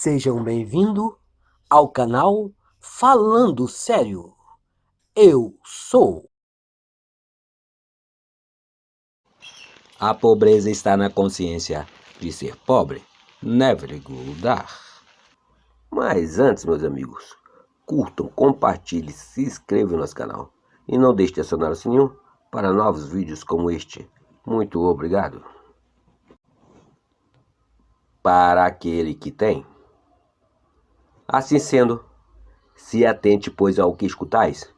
Sejam bem-vindos ao canal Falando Sério. Eu sou. A pobreza está na consciência de ser pobre. Never go dar. Mas antes, meus amigos, curtam, compartilhem, se inscrevam no nosso canal. E não deixe de acionar o sininho para novos vídeos como este. Muito obrigado. Para aquele que tem. Assim sendo, se atente, pois, ao que escutais,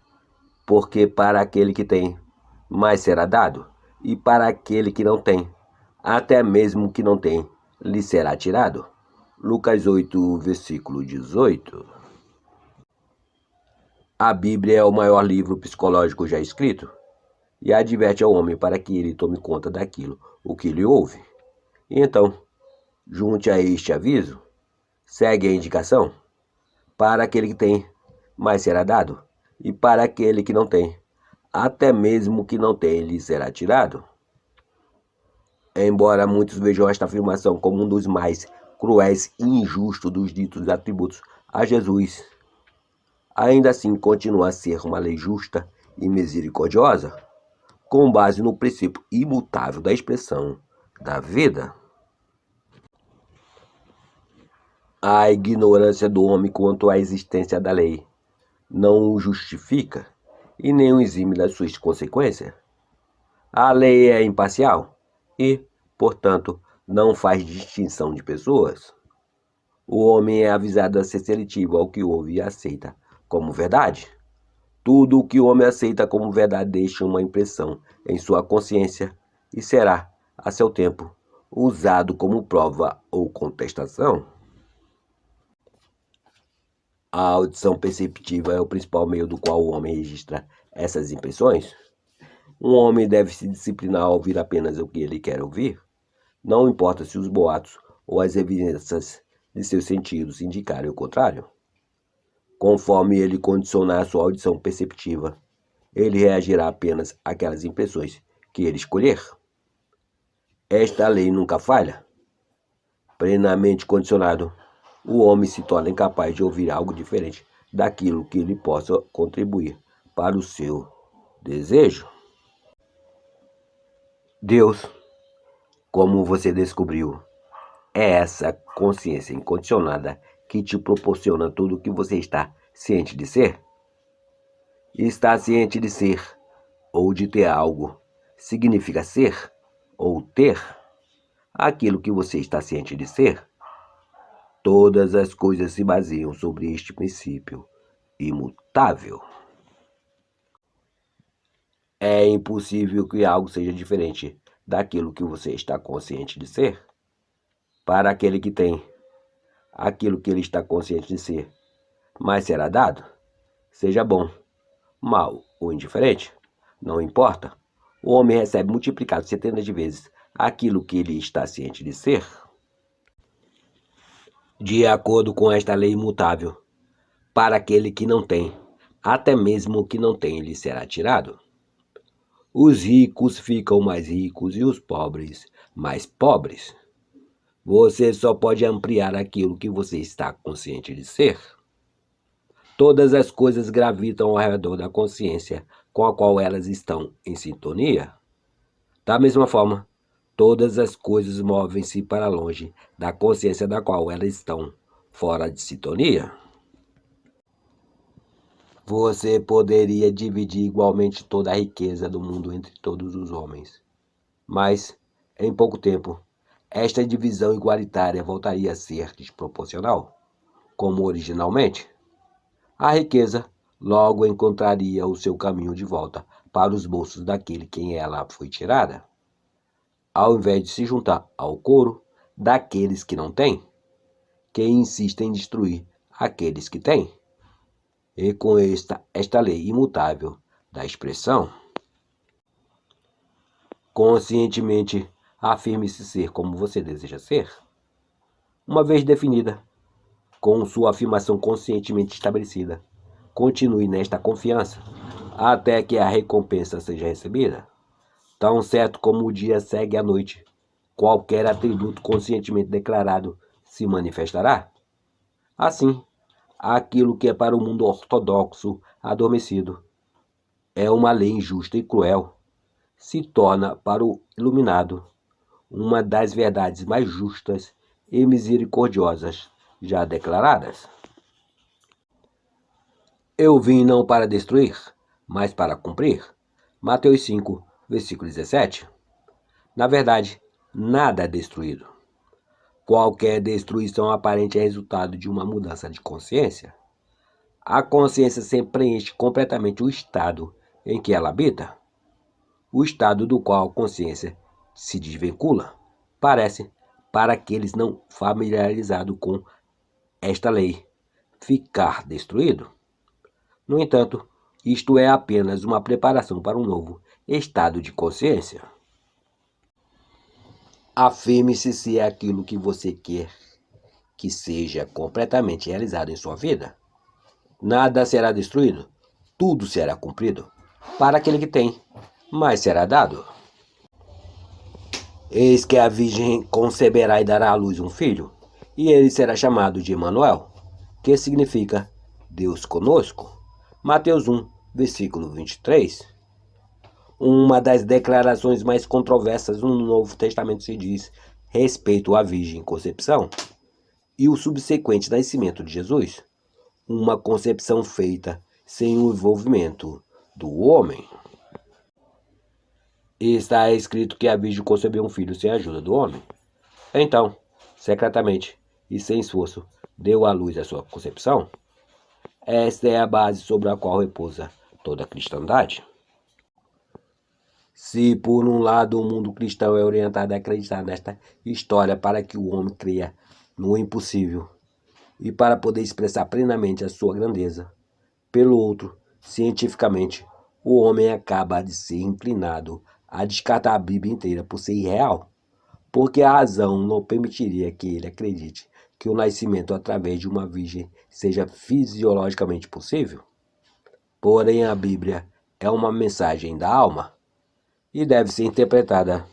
porque para aquele que tem, mais será dado, e para aquele que não tem, até mesmo que não tem, lhe será tirado. Lucas 8, versículo 18. A Bíblia é o maior livro psicológico já escrito, e adverte ao homem para que ele tome conta daquilo o que lhe ouve. E então, junte a este aviso, segue a indicação: para aquele que tem, mais será dado, e para aquele que não tem, até mesmo que não tem, lhe será tirado. Embora muitos vejam esta afirmação como um dos mais cruéis e injustos dos ditos atributos a Jesus, ainda assim continua a ser uma lei justa e misericordiosa, com base no princípio imutável da expressão da vida. A ignorância do homem quanto à existência da lei não o justifica e nem o exime das suas consequências. A lei é imparcial e, portanto, não faz distinção de pessoas. O homem é avisado a ser seletivo ao que ouve e aceita como verdade. Tudo o que o homem aceita como verdade deixa uma impressão em sua consciência e será, a seu tempo, usado como prova ou contestação. A audição perceptiva é o principal meio do qual o homem registra essas impressões. Um homem deve se disciplinar a ouvir apenas o que ele quer ouvir. Não importa se os boatos ou as evidências de seus sentidos indicarem o contrário. Conforme ele condicionar sua audição perceptiva, ele reagirá apenas àquelas impressões que ele escolher. Esta lei nunca falha. Plenamente condicionado, o homem se torna incapaz de ouvir algo diferente daquilo que lhe possa contribuir para o seu desejo. Deus, como você descobriu, é essa consciência incondicionada que te proporciona tudo o que você está ciente de ser. Estar ciente de ser ou de ter algo significa ser ou ter aquilo que você está ciente de ser. Todas as coisas se baseiam sobre este princípio imutável. É impossível que algo seja diferente daquilo que você está consciente de ser. Para aquele que tem aquilo que ele está consciente de ser, mais será dado, seja bom, mal ou indiferente, não importa. O homem recebe multiplicado centenas de vezes aquilo que ele está ciente de ser. De acordo com esta lei imutável, para aquele que não tem, até mesmo o que não tem lhe será tirado. Os ricos ficam mais ricos e os pobres mais pobres. Você só pode ampliar aquilo que você está consciente de ser. Todas as coisas gravitam ao redor da consciência com a qual elas estão em sintonia. Da mesma forma, todas as coisas movem-se para longe da consciência da qual elas estão fora de sintonia. Você poderia dividir igualmente toda a riqueza do mundo entre todos os homens. Mas, em pouco tempo, esta divisão igualitária voltaria a ser desproporcional, como originalmente. A riqueza logo encontraria o seu caminho de volta para os bolsos daquele quem ela foi tirada, ao invés de se juntar ao coro daqueles que não têm, que insistem em destruir aqueles que têm. E com esta lei imutável da expressão, conscientemente afirme-se ser como você deseja ser. Uma vez definida, com sua afirmação conscientemente estabelecida, continue nesta confiança até que a recompensa seja recebida. Tão certo como o dia segue a noite, qualquer atributo conscientemente declarado se manifestará. Assim, aquilo que é para o mundo ortodoxo adormecido é uma lei injusta e cruel, se torna para o iluminado uma das verdades mais justas e misericordiosas já declaradas. Eu vim não para destruir, mas para cumprir. Mateus 5, versículo 17. Na verdade, nada é destruído. Qualquer destruição aparente é resultado de uma mudança de consciência. A consciência sempre preenche completamente o estado em que ela habita. O estado do qual a consciência se desvincula parece, para aqueles não familiarizados com esta lei, ficar destruído. No entanto, isto é apenas uma preparação para um novo estado de consciência. Afirme-se se é aquilo que você quer que seja completamente realizado em sua vida. Nada será destruído, tudo será cumprido. Para aquele que tem, mais será dado. Eis que a Virgem conceberá e dará à luz um filho, e ele será chamado de Emanuel, que significa Deus conosco. Mateus 1, versículo 23. Uma das declarações mais controversas no Novo Testamento se diz respeito à Virgem Concepção e o subsequente nascimento de Jesus, uma concepção feita sem o envolvimento do homem. Está escrito que a Virgem concebeu um filho sem a ajuda do homem. Então, secretamente e sem esforço, deu à luz a sua concepção. Esta é a base sobre a qual repousa toda a cristandade. Se, por um lado, o mundo cristão é orientado a acreditar nesta história para que o homem creia no impossível e para poder expressar plenamente a sua grandeza, pelo outro, cientificamente, o homem acaba de ser inclinado a descartar a Bíblia inteira por ser irreal, porque a razão não permitiria que ele acredite que o nascimento através de uma virgem seja fisiologicamente possível. Porém, a Bíblia é uma mensagem da alma e deve ser interpretada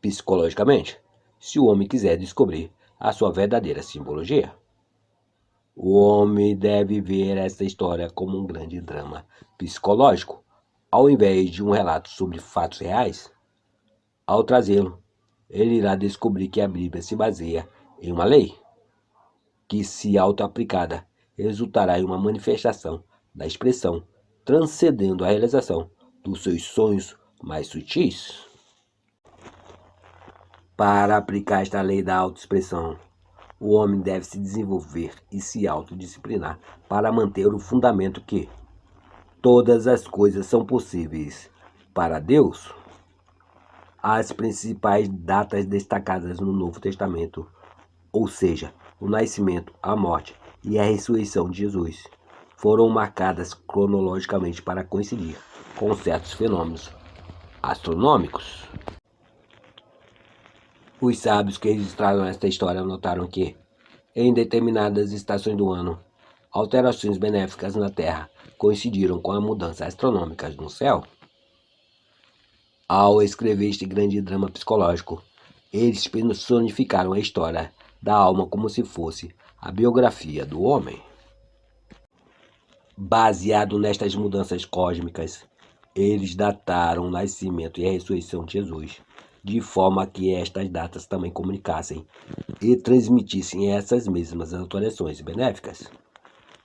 psicologicamente, se o homem quiser descobrir a sua verdadeira simbologia. O homem deve ver esta história como um grande drama psicológico, ao invés de um relato sobre fatos reais. Ao trazê-lo, ele irá descobrir que a Bíblia se baseia em uma lei, que, se auto-aplicada, resultará em uma manifestação da expressão, transcendendo a realização dos seus sonhos mais sutis. Para aplicar esta lei da autoexpressão, o homem deve se desenvolver e se autodisciplinar para manter o fundamento que todas as coisas são possíveis para Deus. As principais datas destacadas no Novo Testamento, ou seja, o nascimento, a morte e a ressurreição de Jesus, foram marcadas cronologicamente para coincidir com certos fenômenos astronômicos. Os sábios que registraram esta história notaram que, em determinadas estações do ano, alterações benéficas na Terra coincidiram com a mudança astronômica no céu. Ao escrever este grande drama psicológico, eles personificaram a história da alma como se fosse a biografia do homem. Baseado nestas mudanças cósmicas, eles dataram o nascimento e a ressurreição de Jesus, de forma que estas datas também comunicassem e transmitissem essas mesmas alterações benéficas,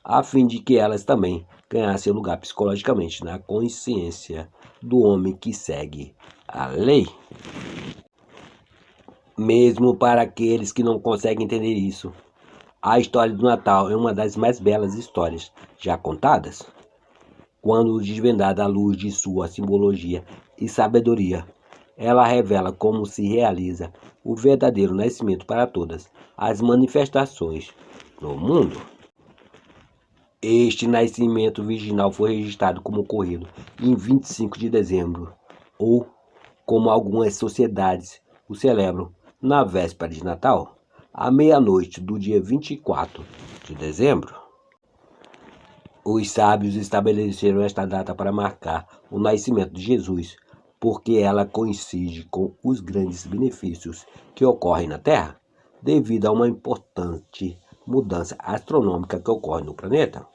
a fim de que elas também ganhassem lugar psicologicamente na consciência do homem que segue a lei. Mesmo para aqueles que não conseguem entender isso, a história do Natal é uma das mais belas histórias já contadas. Quando desvendada à luz de sua simbologia e sabedoria, ela revela como se realiza o verdadeiro nascimento para todas as manifestações no mundo. Este nascimento virginal foi registrado como ocorrido em 25 de dezembro, ou, como algumas sociedades o celebram, na véspera de Natal, à meia-noite do dia 24 de dezembro. Os sábios estabeleceram esta data para marcar o nascimento de Jesus, porque ela coincide com os grandes benefícios que ocorrem na Terra, devido a uma importante mudança astronômica que ocorre no planeta.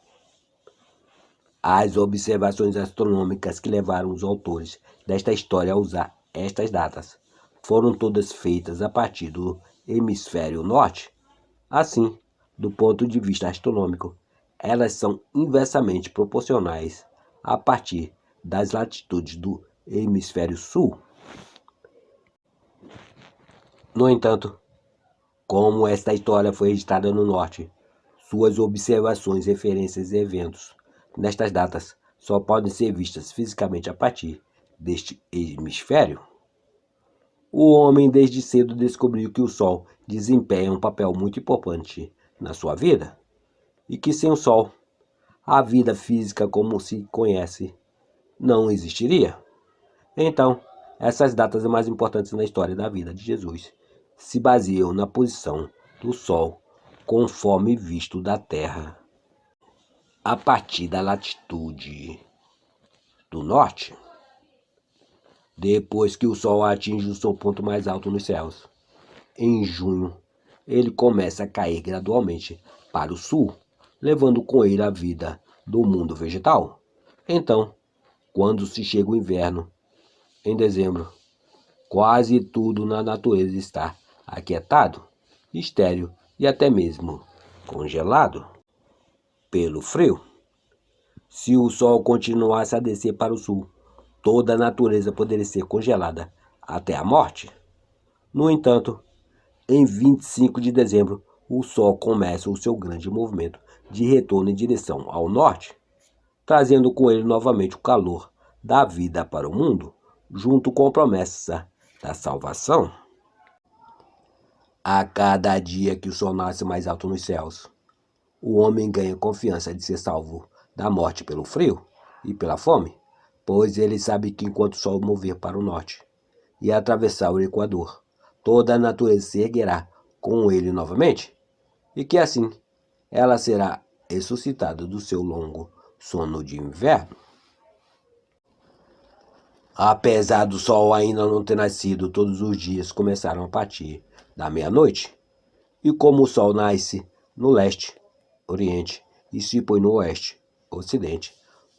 As observações astronômicas que levaram os autores desta história a usar estas datas foram todas feitas a partir do hemisfério norte. Assim, do ponto de vista astronômico, elas são inversamente proporcionais a partir das latitudes do hemisfério sul. No entanto, como esta história foi registrada no norte, suas observações, referências e eventos nestas datas só podem ser vistas fisicamente a partir deste hemisfério. O homem desde cedo descobriu que o Sol desempenha um papel muito importante na sua vida e que sem o Sol, a vida física como se conhece não existiria. Então, essas datas mais importantes na história da vida de Jesus se baseiam na posição do Sol conforme visto da Terra a partir da latitude do norte. Depois que o Sol atinge o seu ponto mais alto nos céus, em junho, ele começa a cair gradualmente para o sul, levando com ele a vida do mundo vegetal. Então, quando se chega o inverno, em dezembro, quase tudo na natureza está aquietado, estéril e até mesmo congelado pelo frio. Se o Sol continuasse a descer para o sul, toda a natureza poderia ser congelada até a morte. No entanto, em 25 de dezembro, o Sol começa o seu grande movimento de retorno em direção ao norte, trazendo com ele novamente o calor da vida para o mundo, junto com a promessa da salvação. A cada dia que o Sol nasce mais alto nos céus, o homem ganha confiança de ser salvo da morte pelo frio e pela fome, pois ele sabe que enquanto o Sol mover para o norte e atravessar o Equador, toda a natureza se erguerá com ele novamente, e que assim ela será ressuscitada do seu longo sono de inverno. Apesar do Sol ainda não ter nascido, todos os dias começaram a partir da meia-noite, e como o Sol nasce no leste, oriente, e se põe no oeste, ocidente,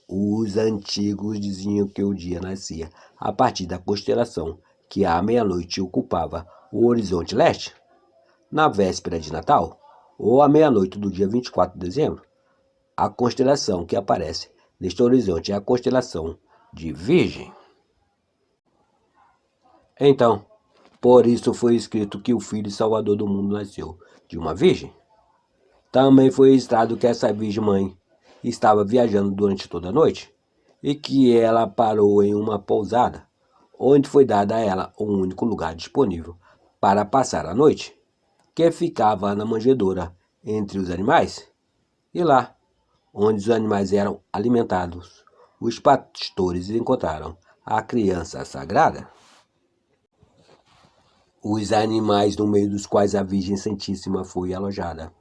os antigos diziam que o dia nascia a partir da constelação que à meia-noite ocupava o horizonte leste. Na véspera de Natal, ou à meia-noite do dia 24 de dezembro, a constelação que aparece neste horizonte é a constelação de Virgem. Então, por isso foi escrito que o Filho e Salvador do mundo nasceu de uma virgem. Também foi registrado que essa Virgem Mãe estava viajando durante toda a noite e que ela parou em uma pousada, onde foi dada a ela um único lugar disponível para passar a noite, que ficava na manjedoura entre os animais. E lá, onde os animais eram alimentados, os pastores encontraram a criança sagrada. Os animais no meio dos quais a Virgem Santíssima foi alojada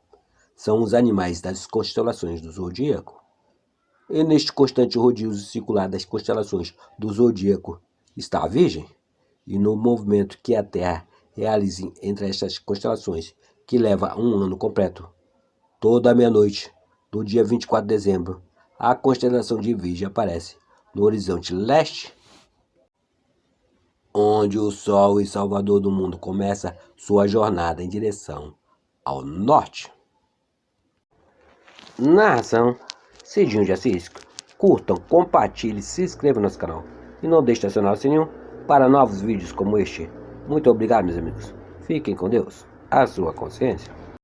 são os animais das constelações do zodíaco. E neste constante rodízio circular das constelações do zodíaco está a Virgem, e no movimento que a Terra realiza entre estas constelações, que leva um ano completo, toda a meia-noite do dia 24 de dezembro, a constelação de Virgem aparece no horizonte leste, onde o Sol e Salvador do mundo começa sua jornada em direção ao norte. Narração: Cidinho de Assis. Curtam, compartilhem, se inscrevam no nosso canal e não deixem de acionar o sininho para novos vídeos como este. Muito obrigado, meus amigos. Fiquem com Deus. A sua consciência.